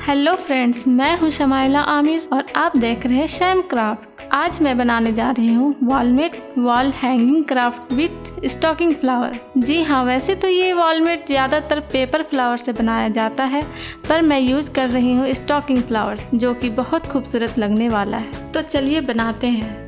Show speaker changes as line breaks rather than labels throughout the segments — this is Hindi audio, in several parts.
हेलो फ्रेंड्स, मैं हूं शमाइला आमिर और आप देख रहे हैं शैम क्राफ्ट। आज मैं बनाने जा रही हूं wall mat wall hanging craft with stocking flower. जी हाँ, वैसे तो ये वॉलमेट ज़्यादातर पेपर फ्लावर से बनाया जाता है, पर मैं यूज़ कर रही हूँ स्टॉकिंग फ्लावर्स, जो कि बहुत खूबसूरत लगने वाला है। तो चलिए बनाते हैं।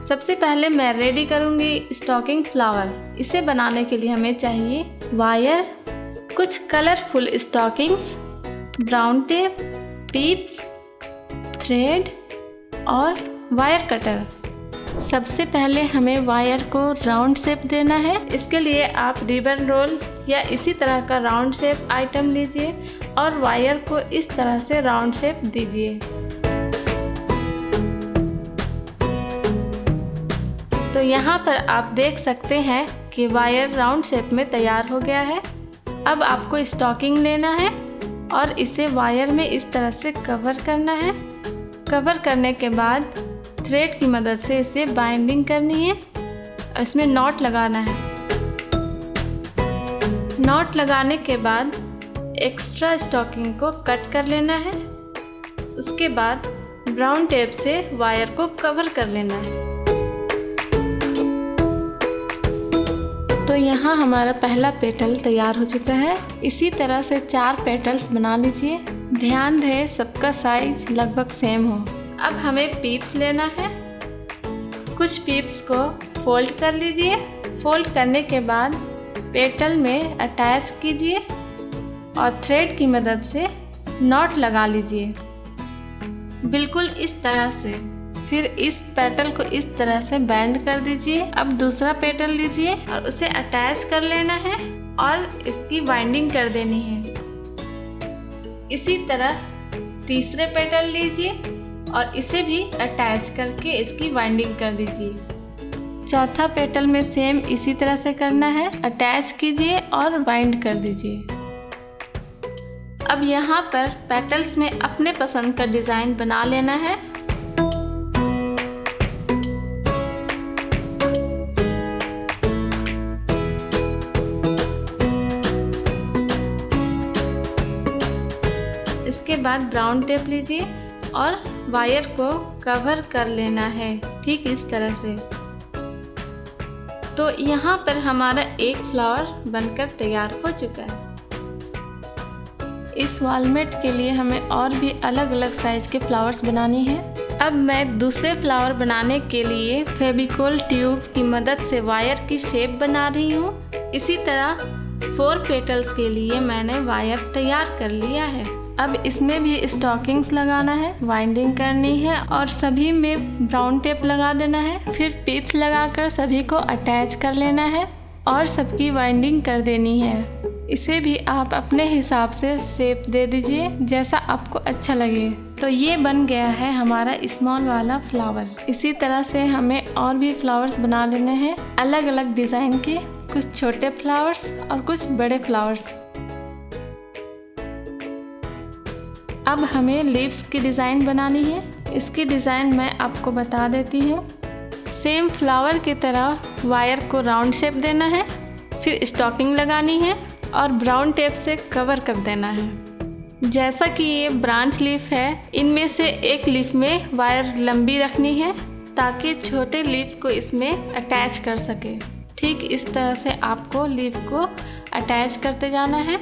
सबसे पहले मैं रेडी करूंगी स्टॉकिंग फ्लावर। इसे बनाने के लिए हमें चाहिए वायर, कुछ colourful stockings, brown tape, पिप्स, thread और वायर कटर। सबसे पहले हमें वायर को राउंड शेप देना है। इसके लिए आप रिबन रोल या इसी तरह का राउंड शेप आइटम लीजिए और वायर को इस तरह से राउंड शेप दीजिए। तो यहाँ पर आप देख सकते हैं कि वायर राउंड शेप में तैयार हो गया है। अब आपको स्टॉकिंग लेना है और इसे वायर में इस तरह से कवर करना है। कवर करने के बाद थ्रेड की मदद से इसे बाइंडिंग करनी है और इसमें नॉट लगाना है। नॉट लगाने के बाद एक्स्ट्रा स्टॉकिंग को कट कर लेना है। उसके बाद ब्राउन टेप से वायर को कवर कर लेना है। तो यहाँ हमारा पहला पेटल तैयार हो चुका है। इसी तरह से 4 पेटल्स बना लीजिए। ध्यान रहे सबका साइज लगभग सेम हो। अब हमें पिप्स लेना है। कुछ पिप्स को फोल्ड कर लीजिए। फोल्ड करने के बाद पेटल में अटैच कीजिए और थ्रेड की मदद से नॉट लगा लीजिए, बिल्कुल इस तरह से। फिर इस पेटल को इस तरह से बैंड कर दीजिए। अब दूसरा पेटल लीजिए और उसे अटैच कर लेना है और इसकी बाइंडिंग कर देनी है। इसी तरह तीसरे पेटल लीजिए और इसे भी अटैच करके इसकी बाइंडिंग कर दीजिए। चौथा पेटल में सेम इसी तरह से करना है। अटैच कीजिए और बाइंड कर दीजिए। अब यहाँ पर पेटल्स में अपने पसंद का डिज़ाइन बना लेना है। इसके बाद ब्राउन टेप लीजिए और वायर को कवर कर लेना है, ठीक इस तरह से। तो यहाँ पर हमारा एक फ्लावर बनकर तैयार हो चुका है। इस वॉलमेट के लिए हमें और भी अलग अलग साइज के फ्लावर्स बनानी है। अब मैं दूसरे फ्लावर बनाने के लिए फेविकोल ट्यूब की मदद से वायर की शेप बना रही हूँ। इसी तरह 4 पेटल्स के लिए मैंने वायर तैयार कर लिया है। अब इसमें भी स्टॉकिंग्स लगाना है, वाइंडिंग करनी है और सभी में ब्राउन टेप लगा देना है। फिर पिप्स लगाकर सभी को अटैच कर लेना है और सबकी वाइंडिंग कर देनी है। इसे भी आप अपने हिसाब से शेप दे दीजिए, जैसा आपको अच्छा लगे। तो ये बन गया है हमारा स्मॉल वाला फ्लावर। इसी तरह से हमें और भी फ्लावर्स बना लेने हैं, अलग अलग डिज़ाइन के, कुछ छोटे फ्लावर्स और कुछ बड़े फ्लावर्स। अब हमें लीव्स की डिज़ाइन बनानी है। इसकी डिज़ाइन मैं आपको बता देती हूँ। सेम फ्लावर की तरह वायर को राउंड शेप देना है, फिर स्टॉकिंग लगानी है और ब्राउन टेप से कवर कर देना है। जैसा कि ये ब्रांच लीफ है, इनमें से एक लीफ में वायर लंबी रखनी है ताकि छोटे लीफ को इसमें अटैच कर सके। ठीक इस तरह से आपको लीफ को अटैच करते जाना है।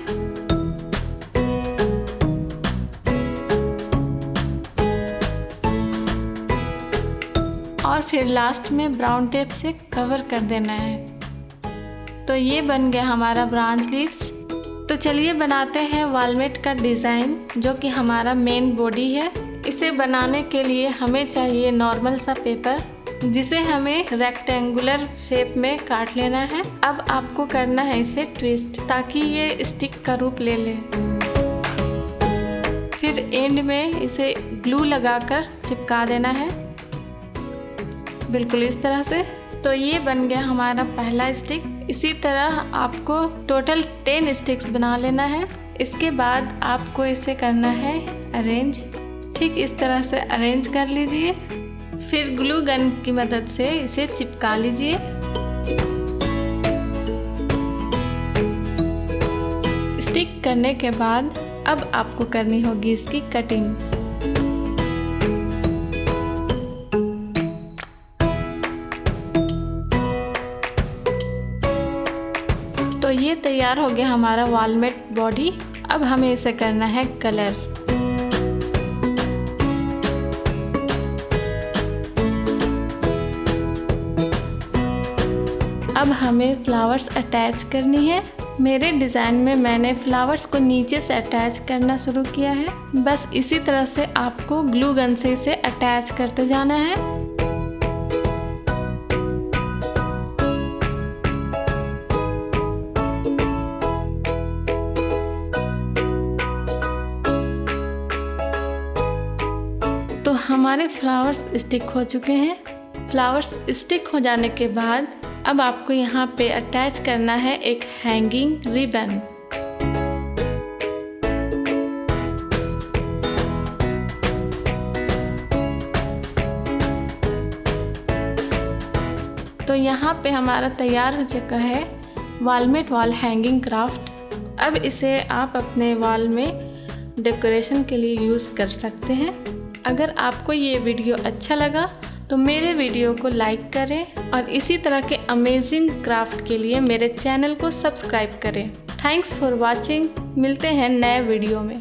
और फिर लास्ट में ब्राउन टेप से कवर कर देना है। तो ये बन गया हमारा ब्रांच लीव्स। तो चलिए बनाते हैं वॉलमेट का डिज़ाइन, जो कि हमारा मेन बॉडी है। इसे बनाने के लिए हमें चाहिए नॉर्मल सा पेपर, जिसे हमें रेक्टेंगुलर शेप में काट लेना है। अब आपको करना है इसे ट्विस्ट, ताकि ये स्टिक का रूप ले ले। फिर एंड में इसे ग्लू लगाकर चिपका देना है, बिल्कुल इस तरह से। तो ये बन गया हमारा पहला स्टिक। इसी तरह आपको टोटल 10 स्टिक्स बना लेना है। इसके बाद आपको इसे करना है अरेंज। ठीक इस तरह से अरेंज कर लीजिए। फिर ग्लू गन की मदद से इसे चिपका लीजिए। स्टिक करने के बाद अब आपको करनी होगी इसकी कटिंग। तो ये तैयार हो गया हमारा वॉलमेट बॉडी। अब हमें इसे करना है कलर। अब हमें फ्लावर्स अटैच करनी है। मेरे डिज़ाइन में मैंने फ्लावर्स को नीचे से अटैच करना शुरू किया है। बस इसी तरह से आपको ग्लू गन से इसे अटैच करते जाना है। तो हमारे फ्लावर्स स्टिक हो चुके हैं। फ्लावर्स स्टिक हो जाने के बाद अब आपको यहाँ पे अटैच करना है एक हैंगिंग रिबन। तो यहाँ पे हमारा तैयार हो चुका है वॉलमेट वॉल हैंगिंग क्राफ्ट। अब इसे आप अपने वॉल में डेकोरेशन के लिए यूज़ कर सकते हैं। अगर आपको ये वीडियो अच्छा लगा तो मेरे वीडियो को लाइक करें और इसी तरह के अमेजिंग क्राफ्ट के लिए मेरे चैनल को सब्सक्राइब करें। Thanks for watching. मिलते हैं नए वीडियो में।